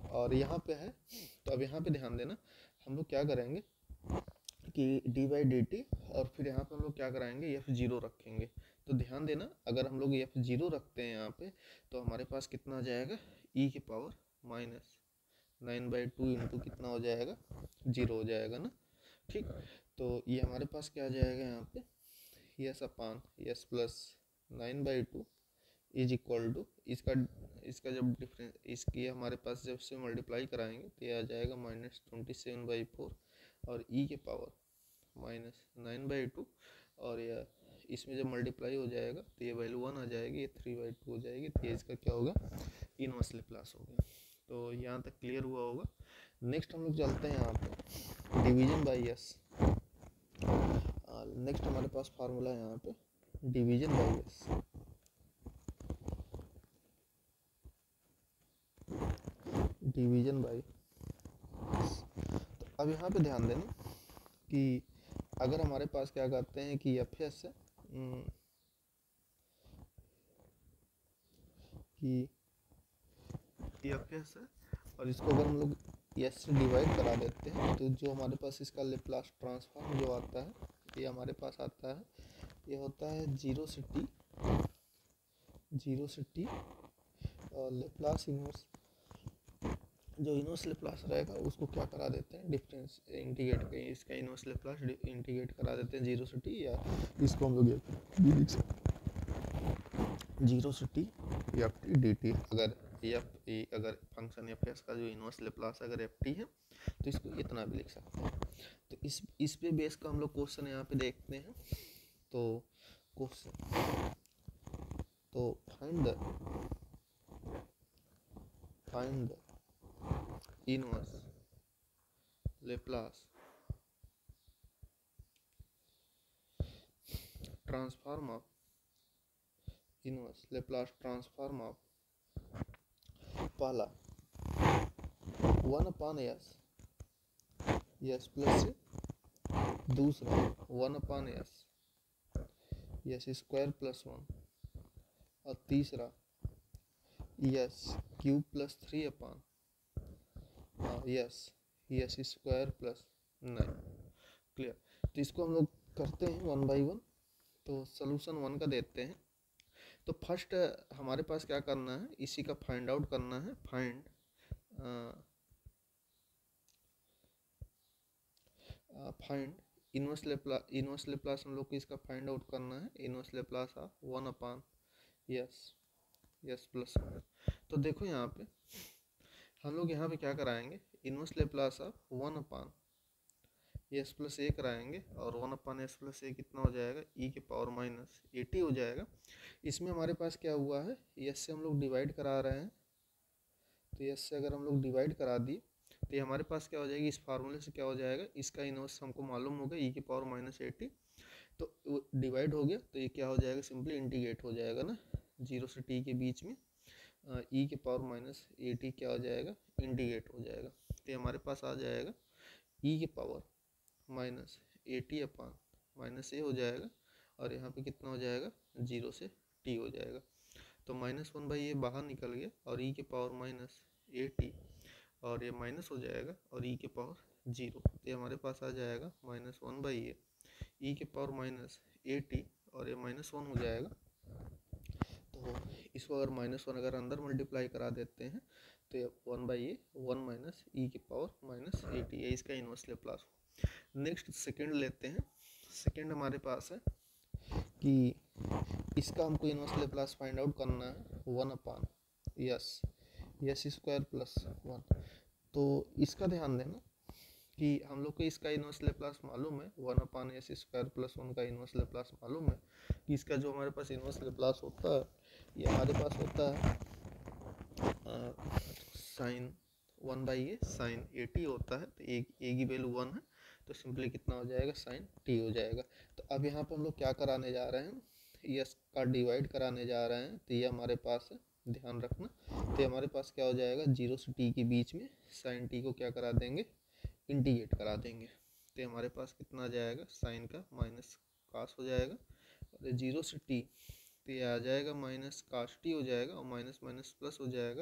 और यहाँ पे है। तो अब यहाँ पे ध्यान देना, हम लोग क्या करेंगे कि d/dt और फिर यहाँ पे हम लोग क्या कराएंगे, F0 रखेंगे। तो ध्यान देना अगर हम लोग F0 रखते हैं यहाँ पे तो हमारे पास कितना आ जाएगा, e की पावर माइनस 9/2 इंटू कितना हो जाएगा, 0 हो जाएगा ना। ठीक, तो ये हमारे पास क्या आ जाएगा यहाँ पे, S upon S plus 9/2 is equal to इसका जब डिफरेंस इसकी हमारे पास जब से मल्टीप्लाई कराएंगे तो ये आ जाएगा माइनस 27/4 और e के पावर माइनस 9/2 और यह इसमें जब मल्टीप्लाई हो जाएगा तो ये वैल्यू 1 आ जाएगी, ये 3/2 हो जाएगी, तो ये इसका क्या होगा, इनवर्स लेप्लास होगा। तो यहाँ तक क्लियर हुआ होगा। नेक्स्ट हम लोग चलते हैं यहाँ पे डिवीजन बाय यस। नेक्स्ट हमारे पास फार्मूला है यहाँ पे division bye yes. Division bye, तो अब यहाँ पे ध्यान देना कि अगर हमारे पास क्या कहते हैं कि एफ एस है कि एफ एस है और इसको अगर हम लोग एस से डिवाइड करा देते हैं तो जो हमारे पास इसका लेप्लास ट्रांसफॉर्म जो आता है ये हमारे पास आता है, ये होता है 0 से t और लेप्लास इनवर्स, जो इनवर्स लेप्लास रहेगा उसको क्या करा देते हैं, डिफरेंस इंटीग्रेट करें, इसका इनवर्स लेप्लास इंटीग्रेट करा देते हैं 0 से t, या इसको हम लोग भी लिख सकते हैं 0 से t F T D T. अगर फंक्शन एफ एस का जो इनवर्स लेप्लास अगर एफ टी है तो इसको इतना भी लिख सकते हैं। तो इस पे बेस का हम लोग क्वेश्चन यहाँ पे देखते हैं। तो क्वेश्चन, तो find the inverse Laplace transform of inverse Laplace transform of पहला 1/s यस प्लस से, दूसरा 1/s यस स्क्वायर प्लस 1 और तीसरा yes cube plus 3/, yes square plus 9। Clear, तो इसको हम लोग करते हैं 1 बाई 1। तो सोल्यूशन 1 का देते हैं। तो फर्स्ट हमारे पास क्या करना है, इसी का फाइंड आउट करना है, फाइंड इनवर्स लेप्लास हम लोग को इसका फाइंड आउट करना है, inverse Laplace of 1/s plus 1। तो देखो यहाँ पे हम लोग यहाँ पे क्या कराएंगे, inverse Laplace of 1/s S plus A कराएंगे और 1/s+a कितना हो जाएगा, ई के पावर माइनस 80 हो जाएगा। इसमें हमारे पास क्या हुआ है, एस से हम लोग डिवाइड करा रहे हैं, तो एस से अगर हम लोग डिवाइड करा दिए तो ये हमारे पास क्या हो जाएगी, इस फार्मूले से क्या हो जाएगा, इसका इनवर्स हमको मालूम होगा ई के पावर माइनस 80, तो डिवाइड हो गया तो ये क्या हो जाएगा, सिंपली इंटीग्रेट हो जाएगा ना 0 से t के बीच में, ई के पावर माइनस 80 क्या हो जाएगा, इंटीग्रेट हो जाएगा। तो हमारे पास आ जाएगा ई के power minus 80 upon minus A हो जाएगा, और यहाँ पे कितना हो जाएगा, 0 से t हो जाएगा। तो -1 ये बाहर निकल गया और ई के पावर माइनस 80, और ये माइनस हो जाएगा और ई के पावर 0, तो ये हमारे पास आ जाएगा -1 ई के पावर माइनस 80, और ये -1 हो जाएगा। तो इसको अगर -1 अगर अंदर मल्टीप्लाई करा देते हैं तो ये 1/a 1 माइनस ई के पावर माइनस 80 है, इसका इनवर्स लेप्लास। नेक्स्ट सेकंड लेते हैं। सेकंड हमारे पास है कि इसका हमको इनवर्स लेप्लास फाइंड आउट करना है 1/s² + 1। तो इसका ध्यान देना कि हम लोग को इसका इनवर्स लेप्लास मालूम है, 1/s² + 1 का इनवर्स लेप्लास मालूम है कि इसका जो हमारे पास इनवर्स लेप्लास होता है ये हमारे पास होता है साइन 1/a साइन 80 होता है, तो ए की वैल्यू 1 है, तो सिंपली कितना हो जाएगा, साइन t हो जाएगा। तो अब यहाँ पे हम लोग क्या कराने जा रहे हैं, यस का डिवाइड कराने जा रहे हैं, तो ये हमारे पास है, ध्यान रखना। तो हमारे पास क्या हो जाएगा, 0 से t के बीच में साइन t को क्या करा देंगे, इंटीग्रेट करा देंगे। तो हमारे पास कितना आ जाएगा, साइन का माइनस कास हो जाएगा, और 0 से t तो ये आ जाएगा माइनस कास टी हो जाएगा, और माइनस माइनस प्लस हो जाएगा,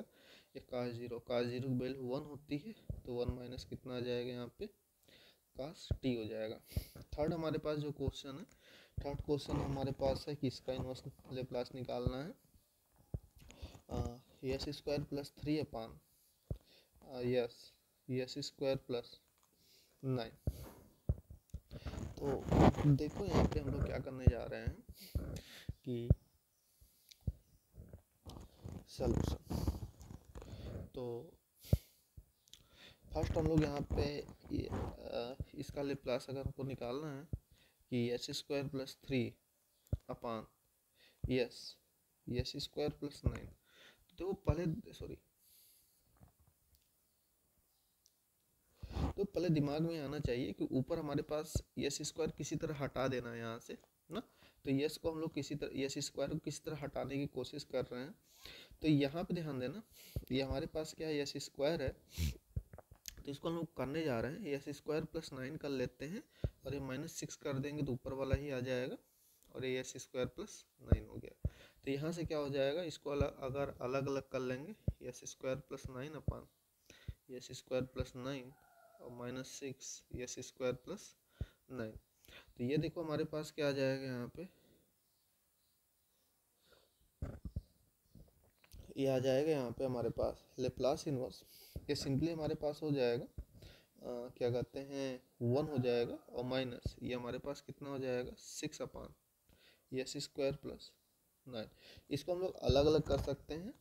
ये कास जीरो की वैल्यू 1 होती है, तो 1 माइनस कितना आ जाएगा यहाँ पे, कास टी हो जाएगा। थर्ड हमारे पास जो क्वेश्चन है, थर्ड क्वेश्चन हमारे पास है कि इसका इनवर्स लेप्लास निकालना है, s² + 3 अपान s² + 9। तो देखो यहाँ पे हम लोग क्या करने जा रहे हैं कि सॉल्यूशन। तो फर्स्ट हम लोग यहाँ पे इसका लेप्लास अगर हमको निकालना है कि s² + 3 अपान s² + 9, तो पहले दिमाग में आना चाहिए कि ऊपर हमारे पास s² किसी तरह हटा देना है यहाँ से ना, तो s को हम लोग किसी तरह s² को किसी तरह हटाने की कोशिश कर रहे हैं। तो यहाँ पे ध्यान देना, ये हमारे पास क्या है, s² है, तो इसको हम लोग करने जा रहे हैं, s² + 9 कर लेते हैं, और ये -6 कर देंगे तो ऊपर वाला ही आ जाएगा, और ये s² + 9 हो गया। तो यहाँ से क्या हो जाएगा, इसको अगर अलग अलग कर लेंगे, s² + 9 अपान s² + 9 और -6 s² + 9। तो ये देखो हमारे पास क्या आ जाएगा, यहाँ पे ये आ जाएगा, यहाँ पे हमारे पास लेप्लास इनवर्स, ये सिंपली हमारे पास हो जाएगा क्या कहते हैं 1 हो जाएगा, और माइनस ये हमारे पास कितना हो जाएगा, 6 अपान s² + 9। इसको हम लोग अलग अलग कर सकते हैं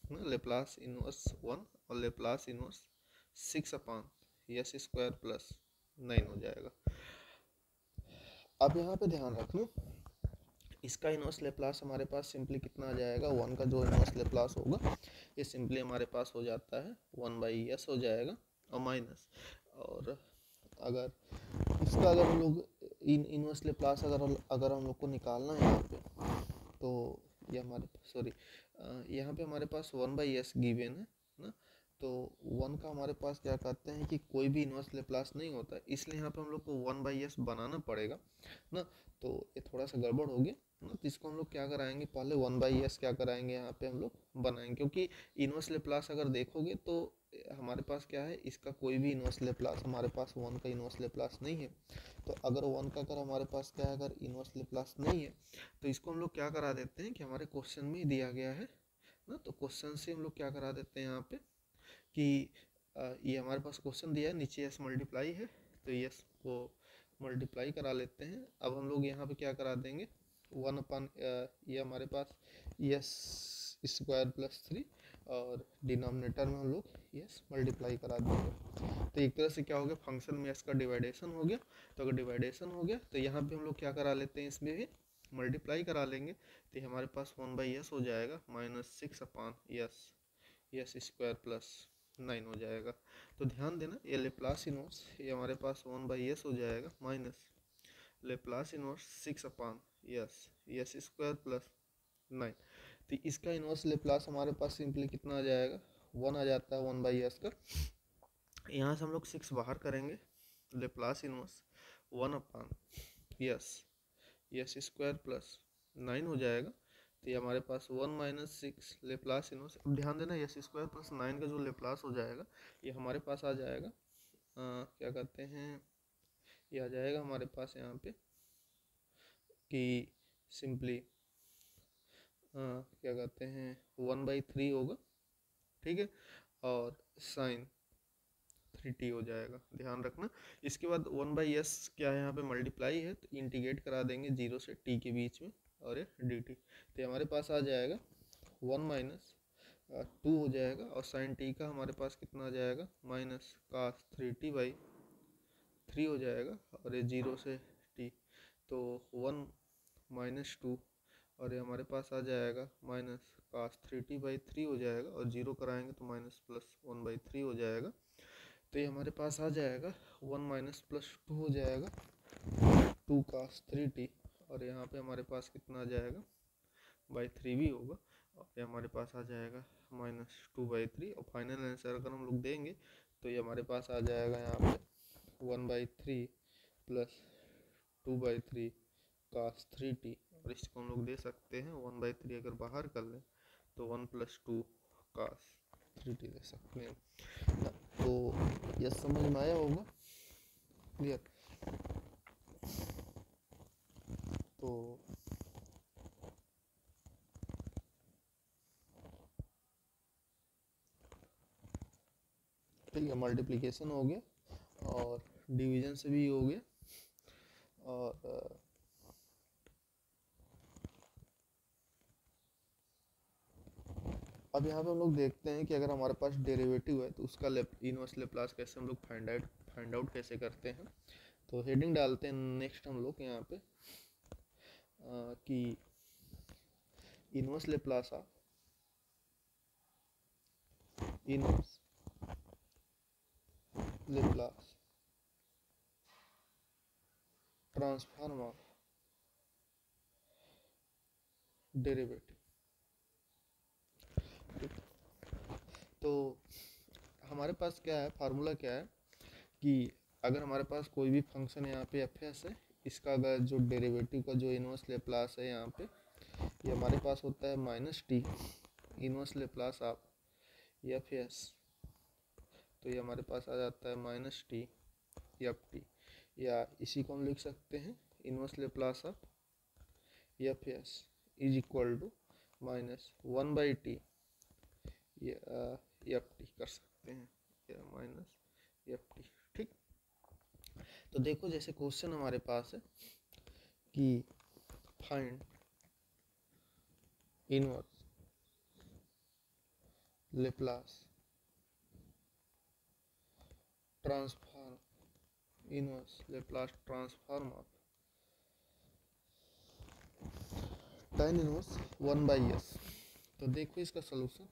ना, लेप्लास इनवर्स 1 और लेप्लास इनवर्स 6 अपान s² + 9 हो जाएगा। अब यहाँ पे ध्यान रखना, इसका इनवर्स लेप्लास हमारे पास सिंपली कितना आ जाएगा, 1 का जो इनवर्स लेप्लास होगा ये सिंपली हमारे पास हो जाता है 1/s हो जाएगा, और माइनस, और अगर इसका अगर हम लोग इनवर्स लेप्लास अगर हम लोग को निकालना है यहाँ पे, तो ये हमारे यहाँ पे हमारे पास 1/s गिवन है ना, तो 1 का हमारे पास क्या कहते हैं कि कोई भी इनवर्स लेप्लास नहीं होता है, इसलिए यहाँ पे हम लोग को 1/s बनाना पड़ेगा ना, तो ये थोड़ा सा गड़बड़ हो गया ना। तो इसको हम लोग क्या कराएंगे, पहले 1/s क्या कराएंगे यहाँ पे हम लोग बनाएंगे, क्योंकि इनवर्स लेप्लास अगर देखोगे तो हमारे पास क्या है, इसका कोई भी इनवर्स लेप्लास हमारे पास 1 का इनवर्स लेप्लास नहीं है। तो अगर 1 का अगर हमारे पास क्या है, अगर इनवर्स लेप्लास नहीं है तो इसको हम लोग क्या करा देते हैं कि हमारे क्वेश्चन में ही दिया गया है ना, तो क्वेश्चन से हम लोग क्या करा देते हैं यहाँ पे कि ये हमारे पास क्वेश्चन दिया है, नीचे s मल्टीप्लाई है, तो s को मल्टीप्लाई करा लेते हैं। अब हम लोग यहाँ पे क्या करा देंगे, 1 अपान ये हमारे पास s² + 3 और डिनोमिनेटर में हम लोग यस मल्टीप्लाई करा देंगे। तो एक तरह से क्या हो गया, फंक्शन में यस का डिवाइडेशन हो गया। तो अगर डिवाइडेशन हो गया तो यहाँ पे हम लोग क्या करा लेते हैं, इसमें भी मल्टीप्लाई करा लेंगे। तो हमारे पास 1/s हो जाएगा -6/s यस स्क्वायर प्लस 9 हो जाएगा। तो ध्यान देना ये लेप्लास इनवर्स ये हमारे पास 1/s हो जाएगा minus Laplace inverse 6/s square plus 9। तो इसका इनवर्स लेप्लास हमारे पास सिंपली कितना आ जाएगा, 1 आ जाता है 1/s का। यहाँ से हम लोग 6 बाहर करेंगे, Laplace inverse 1/s square plus 9 हो जाएगा। तो ये हमारे पास 1 - 6 लेप्लास इनवर्स। अब ध्यान देना यस स्क्वायर प्लस 9 का जो लेप्लास हो जाएगा ये हमारे पास आ जाएगा क्या कहते हैं, ये आ जाएगा हमारे पास यहाँ पे कि सिंपली क्या कहते हैं 1/3 होगा, ठीक है, और साइन 3t हो जाएगा, ध्यान रखना। इसके बाद 1/s क्या है, यहाँ पे मल्टीप्लाई है तो इंटीग्रेट करा देंगे 0 से t के बीच में और ये dt। तो हमारे पास आ जाएगा 1 - 2 हो जाएगा और साइन t का हमारे पास कितना आ जाएगा माइनस cos 3t/3 हो जाएगा और ये 0 से t। तो 1 - 2 और ये हमारे पास आ जाएगा माइनस cos 3t/3 हो जाएगा और 0 कराएंगे तो माइनस प्लस 1/3 हो जाएगा। तो ये हमारे पास आ जाएगा 1 - +2 हो जाएगा 2 cos 3t और यहाँ पे हमारे पास कितना आ जाएगा /3 भी होगा और ये हमारे पास आ जाएगा -2/3। और फाइनल आंसर अगर हम लोग देंगे तो ये हमारे पास आ जाएगा यहाँ पे 1/3 प्लस 2/3 cos 3t। और इसको हम लोग दे सकते हैं 1/3 अगर बाहर कर लें तो 1 + 2 cos 3t दे सकते हैं। तो यह समझ में आया होगा, क्लियर। तो ठीक है, मल्टीप्लिकेशन हो गया और डिवीजन से भी हो गया। और अब यहाँ पे हम लोग देखते हैं कि अगर हमारे पास डेरिवेटिव है तो उसका इनवर्स लेप्लास कैसे हम लोग फाइंड आउट कैसे करते हैं। तो हेडिंग डालते हैं नेक्स्ट हम लोग यहाँ पे कि inverse Laplace of inverse Laplace transform of derivative. तो हमारे पास क्या है, फार्मूला क्या है कि अगर हमारे पास कोई भी फंक्शन यहाँ पे एफ एस है, इसका अगर जो डेरिवेटिव का जो इनवर्स लेप्लास है यहाँ पे ये हमारे पास होता है -t inverse Laplace of F S. तो ये हमारे पास आ जाता है -t ft, या इसी को हम लिख सकते हैं inverse Laplace of F S is equal to -1/t F T कर सकते हैं या -ft, ठीक। तो देखो जैसे क्वेश्चन हमारे पास है कि find inverse Laplace transform inverse Laplace transform of tan inverse 1/s। तो देखो इसका सलूशन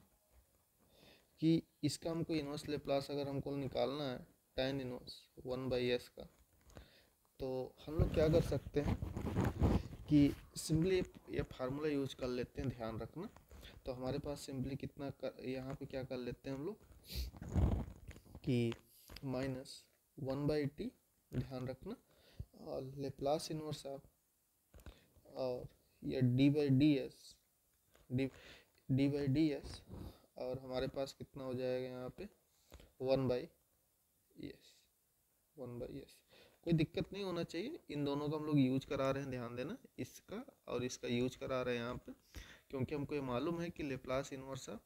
कि इसका हमको इनवर्स लेप्लास अगर हमको निकालना है tan इनवर्स 1/s का, तो हम लोग क्या कर सकते हैं कि सिंपली ये फार्मूला यूज कर लेते हैं, ध्यान रखना। तो हमारे पास सिंपली कितना यहाँ पे क्या कर लेते हैं हम लोग कि -1/t, ध्यान रखना, और लेप्लास इनवर्स ऑफ और ये d/ds और हमारे पास कितना हो जाएगा यहाँ पे 1/s। कोई दिक्कत नहीं होना चाहिए, इन दोनों का हम लोग यूज करा रहे हैं, ध्यान देना, इसका और इसका यूज करा रहे हैं यहाँ पे, क्योंकि हमको ये मालूम है कि Laplace inverse of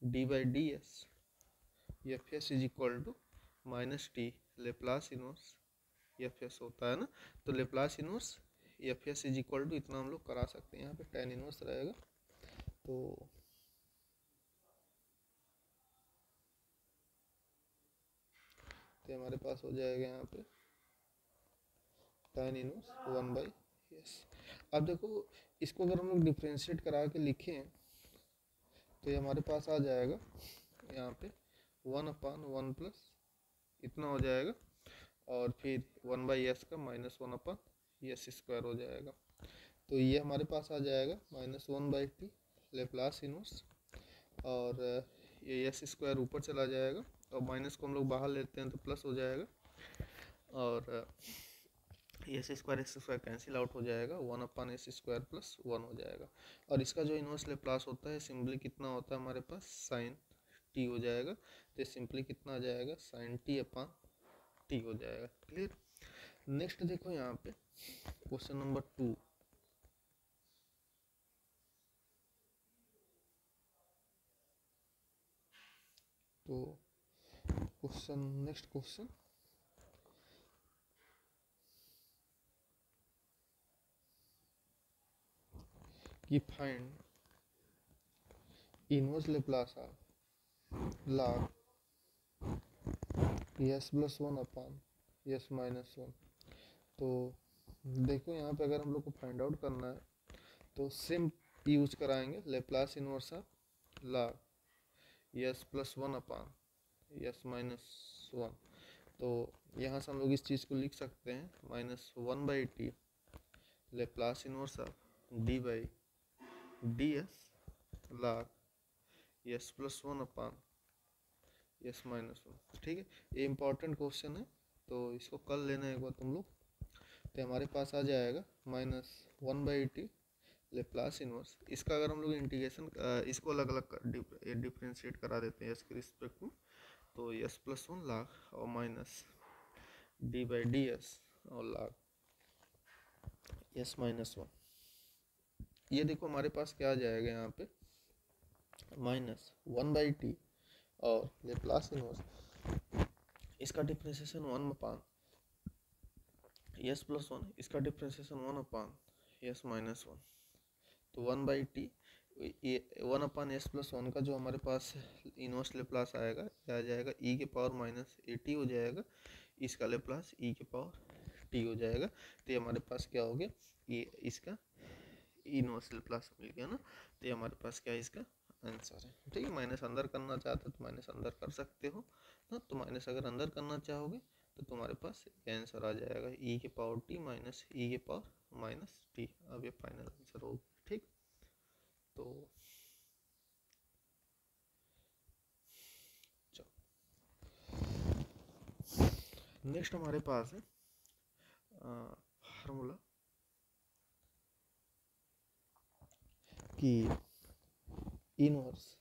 d/ds F S is equal to -t Laplace inverse F S होता है ना। तो Laplace inverse F S is equal to इतना हम लोग करा सकते हैं, यहाँ पे tan इनवर्स रहेगा। तो तो हमारे पास हो जाएगा यहाँ पे tan इनवर्स 1/s। अब देखो इसको अगर हम लोग डिफ्रेंशिएट करा के लिखें तो ये हमारे पास आ जाएगा यहाँ पे 1/1 प्लस इतना हो जाएगा, और फिर 1/s का -1/s² हो जाएगा। तो ये हमारे पास आ जाएगा -1/t लेप्लास इनवर्स, और ये s² ऊपर चला जाएगा, और माइनस को हम लोग बाहर लेते हैं तो प्लस हो जाएगा, और s² कैंसिल आउट हो जाएगा, 1/s² प्लस 1 हो जाएगा। और इसका जो इनवर्स लेप्लास होता है सिंपली कितना होता है हमारे पास sin t हो जाएगा, तो सिंपली कितना आ जाएगा sin t/t हो जाएगा। क्लियर। नेक्स्ट देखो यहाँ पे क्वेश्चन नंबर 2। तो नेक्स्ट क्वेश्चन कि find inverse Laplace of log s+1/s-1। तो देखो यहाँ पे अगर हम लोग को फाइंड आउट करना है तो सेम यूज कराएंगे, Laplace inverse of log s+1/s-1। तो यहाँ से हम लोग इस चीज़ को लिख सकते हैं -1/t Laplace inverse of d/ds log s+1/s-1। ठीक है, ये इंपॉर्टेंट क्वेश्चन है तो इसको कर लेना एक बार तुम लोग। तो हमारे पास आ जाएगा -1/t लेप्लास इनवर्स। इसका अगर हम लोग इंटीग्रेशन इसको अलग अलग डिफ्रेंशिएट करा देते हैं इसके रिस्पेक्ट में, तो s+1 log और माइनस d/ds और log s-1। ये देखो हमारे पास क्या आ जाएगा यहाँ पे -1/t और लेप्लास इनवर्स, इसका डिफ्रेंशिएशन 1/s+1, इसका डिफ्रेंशिएशन 1/s-1। तो 1/t 1/s+1 का जो हमारे पास इनवर्स लेप्लास आएगा क्या आ जाएगा e⁻−at हो जाएगा, इसका लेप्लास e⁻t हो जाएगा। तो ये हमारे पास क्या हो गया, ये इसका इनवर्स लेप्लास मिल गया ना। तो ये हमारे पास क्या है इसका आंसर है। ठीक है, माइनस अंदर करना चाहते हो तो माइनस अंदर कर सकते हो ना, तो माइनस अगर अंदर करना चाहोगे तो तुम्हारे पास ये आंसर आ जाएगा e⁻t माइनस e⁻−t। अब ये फाइनल आंसर होगा। ठीक, तो नेक्स्ट हमारे पास है फार्मूला कि inverse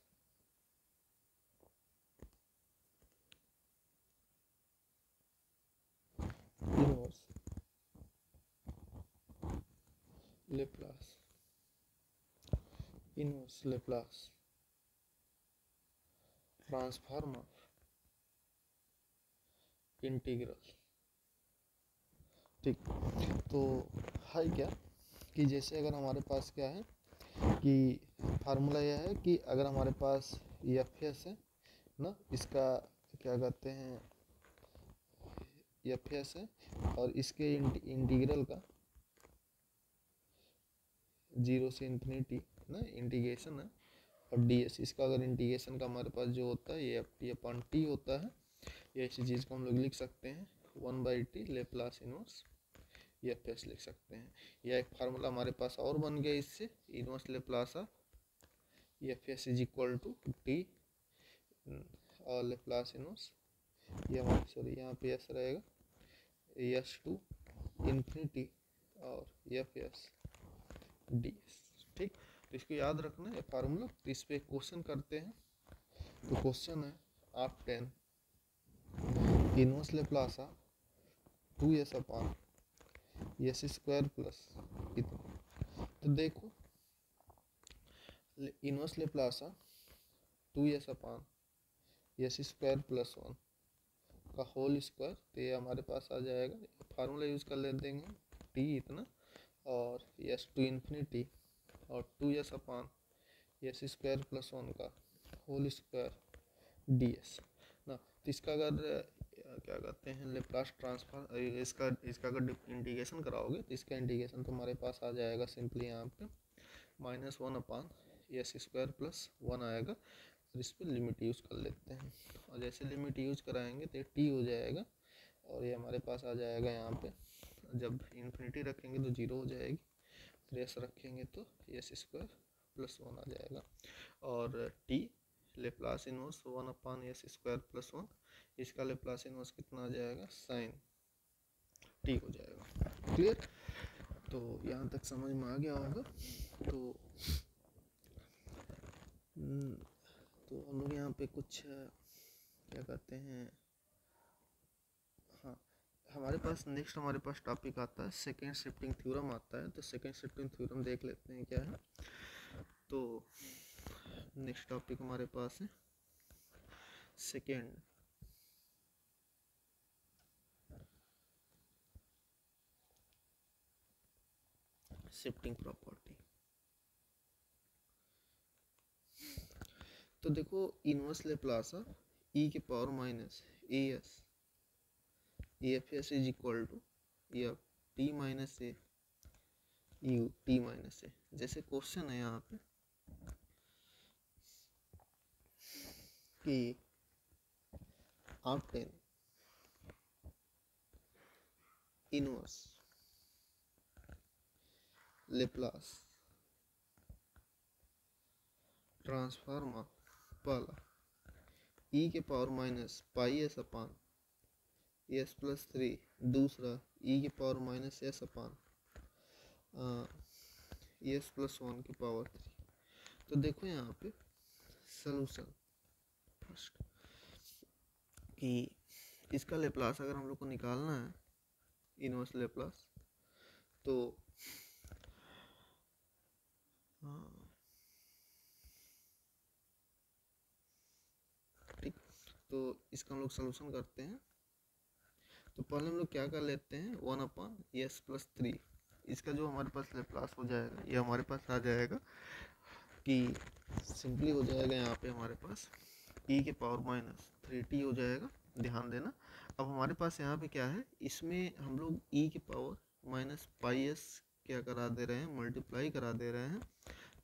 Laplace transform of integral. ठीक, तो है क्या कि जैसे अगर हमारे पास क्या है कि फार्मूला यह है कि अगर हमारे पास एफ है ना, इसका क्या कहते हैं एफ है, और इसके इंटीग्रल का 0 से इन्फिनिटी ना इंटीग्रेशन है, और ds इसका अगर इंटीग्रेशन का हमारे पास जो होता है ये ft/t होता है। ये ऐसी चीज़ को हम लोग लिख सकते हैं 1/t लेप्लास इनवर्स एफ लिख सकते हैं। यह एक फार्मूला हमारे पास और बन गया इससे, inverse Laplace of F is equal to T और लेप्लास इनवर्स, ये हमारे सॉरी यहाँ पे एस रहेगा s ∞ और f(ds). ठीक, तो इसको याद रखना है फार्मूला। तो इस पे क्वेश्चन करते हैं। तो क्वेश्चन है आप 10 inverse Laplace of 2s/s² plus इतना। तो देखो inverse Laplace of 2s/s² plus 1 का होल स्क्वायर, तो ये हमारे पास आ जाएगा। फार्मूला यूज़ कर ले देंगे t इतना और s∞ और 2s/s² प्लस 1 का होल स्क्वायर ds ना। तो इसका अगर क्या कहते हैं लेप्लास ट्रांसफर, इसका अगर इंटीग्रेशन कराओगे तो इसका इंटीग्रेशन तुम्हारे पास आ जाएगा सिंपली यहाँ पे -1/s² + 1 आएगा। और इस पर लिमिट यूज़ कर लेते हैं, और जैसे लिमिट यूज कराएंगे तो t हो जाएगा, और ये हमारे पास आ जाएगा यहाँ पे, जब इन्फिनिटी रखेंगे तो 0 हो जाएगी, फिर s रखेंगे तो s² + 1 आ जाएगा। और t लेप्लास इनवर्स 1/s² + 1, इसका लेप्लास इनवर्स कितना आ जाएगा sin t हो जाएगा। क्लियर? तो यहाँ तक समझ में आ गया होगा। तो हम लोग यहाँ पे कुछ क्या कहते हैं, हाँ हमारे पास नेक्स्ट हमारे पास टॉपिक आता है सेकेंड शिफ्टिंग थ्योरम आता है। तो सेकेंड शिफ्टिंग थ्योरम देख लेते हैं क्या है। तो नेक्स्ट टॉपिक हमारे पास है सेकेंड शिफ्टिंग प्रॉपर्टी। तो देखो इनवर्स लेप्लास e के power minus as efs is equal to F t minus A u t minus A. जैसे क्वेश्चन है यहाँ पे कि आप टेन इनवर्स लेप्लास ट्रांसफॉर्म पहला e के power minus pi S upon s+3, दूसरा e के पावर माइनस s अपान s+1 की पावर 3। तो देखो यहाँ पे सलूशन फर्स्ट कि इसका लेप्लास अगर हम लोग को निकालना है इनवर्स लेप्लास, तो ठीक, तो इसका हम लोग सलूशन करते हैं। तो पहले हम लोग क्या कर लेते हैं 1/s+3, इसका जो हमारे पास लेप्लास हो जाएगा ये हमारे पास आ जाएगा कि सिंपली हो जाएगा यहाँ पे हमारे पास e के पावर माइनस 3t हो जाएगा। ध्यान देना अब हमारे पास यहाँ पे क्या है, इसमें हम लोग e के पावर माइनस पाई s क्या करा दे रहे हैं, मल्टीप्लाई करा दे रहे हैं।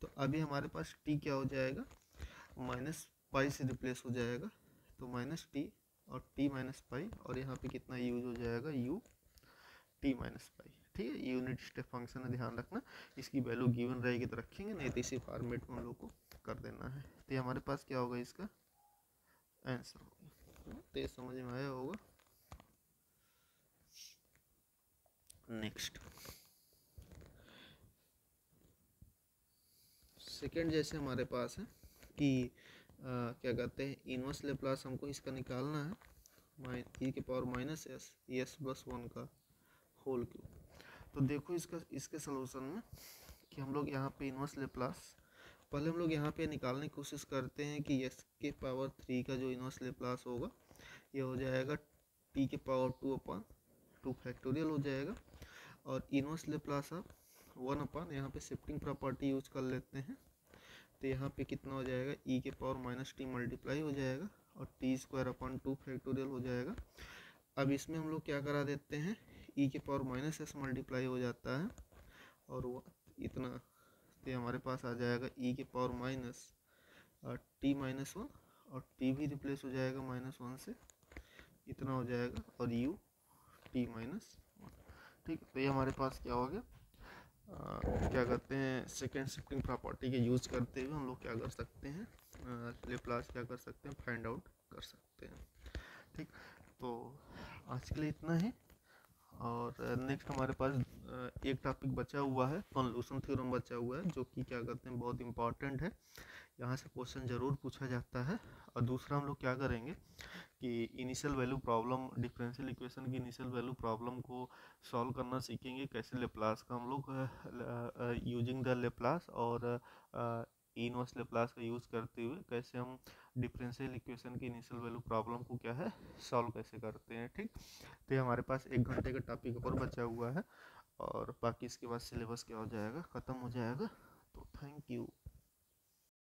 तो अभी हमारे पास t क्या हो जाएगा, माइनस पाई से रिप्लेस हो जाएगा, तो माइनस टी और t माइनस पाई, और यहाँ पे कितना यूज हो जाएगा u t माइनस पाई। ठीक है, यूनिट स्टेप फंक्शन है, ध्यान रखना इसकी वैल्यू गिवन रहेगी तो रखेंगे, नहीं तो इसी फॉर्मेट में हम लोग को कर देना है। तो ये हमारे पास क्या होगा, इसका आंसर होगा। तो ये समझ में आया होगा। नेक्स्ट सेकेंड जैसे हमारे पास है कि क्या कहते हैं इनवर्स लेप्लास हमको इसका निकालना है e के पावर माइनस s+1 का होल क्यूब। तो देखो इसके सलूशन में कि हम लोग यहाँ पे इनवर्स लेप्लास पहले हम लोग यहाँ पे निकालने की कोशिश करते हैं कि s के पावर 3 का जो इनवर्स लेप्लास होगा ये हो जाएगा t के पावर 2/2 फैक्टोरियल हो जाएगा, और इनवर्स लेप्लास आप 1/ यहाँ पे शिफ्टिंग प्रॉपर्टी यूज कर लेते हैं। तो यहाँ पे कितना हो जाएगा e के पावर माइनस टी मल्टीप्लाई हो जाएगा और t² फैक्टोरियल हो जाएगा। अब इसमें हम लोग क्या करा देते हैं, e के पावर माइनस s मल्टीप्लाई हो जाता है और वो इतना, तो हमारे पास आ जाएगा e के पावर माइनस t माइनस 1 और t भी रिप्लेस हो जाएगा -1 से, इतना हो जाएगा और u t माइनस 1। ठीक, तो ये हमारे पास क्या हो गया, क्या कहते हैं सेकेंड शिफ्टिंग प्रॉपर्टी के यूज़ करते हुए हम लोग क्या कर सकते हैं, लेप्लास क्या कर सकते हैं, फाइंड आउट कर सकते हैं। ठीक, तो आज के लिए इतना ही, और नेक्स्ट हमारे पास एक टॉपिक बचा हुआ है, कन्वोल्यूशन थ्योरम बचा हुआ है, जो कि क्या कहते हैं बहुत इंपॉर्टेंट है, यहाँ से क्वेश्चन ज़रूर पूछा जाता है। और दूसरा हम लोग क्या करेंगे कि initial value problem, differential equation की इनिशियल वैल्यू प्रॉब्लम को सॉल्व करना सीखेंगे, कैसे लेप्लास का हम लोग यूजिंग द लेप्लास और इनवर्स लेप्लास का यूज़ करते हुए कैसे हम डिफरेंशियल इक्वेशन की इनिशियल वैल्यू प्रॉब्लम को क्या है सॉल्व कैसे करते हैं। ठीक, तो ये हमारे पास 1 घंटे का टॉपिक और बचा हुआ है, और बाकी इसके बाद सिलेबस क्या हो जाएगा, ख़त्म हो जाएगा। तो थैंक यू।